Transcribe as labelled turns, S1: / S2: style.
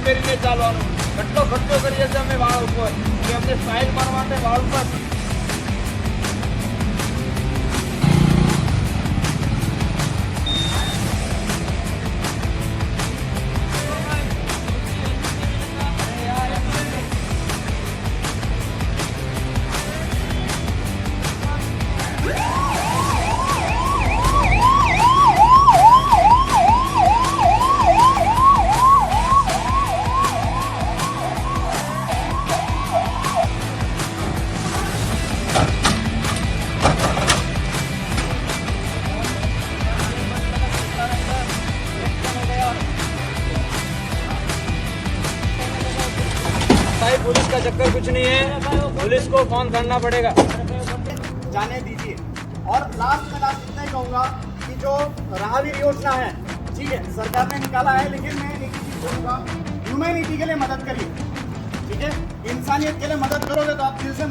S1: પહેરીને ચાલવાનું. કેટલો ખર્ચો કરીએ છીએ અમે વાળ ઉપર કે અમને સ્ટાઇલ મારવા માટે વાળ ઉપર. भाई पुलिस का चक्कर कुछ नहीं है, पुलिस को फोन करना पड़ेगा.
S2: जाने दीजिए. और लास्ट इतना ही कहूँगा कि जो राहगीर योजना है, ठीक है, सरकार ने निकाला है, लेकिन मैं एक चीज बोलूँगा, ह्यूमैनिटी के लिए मदद करिए. ठीक है, इंसानियत के लिए मदद करोगे तो आप दिल से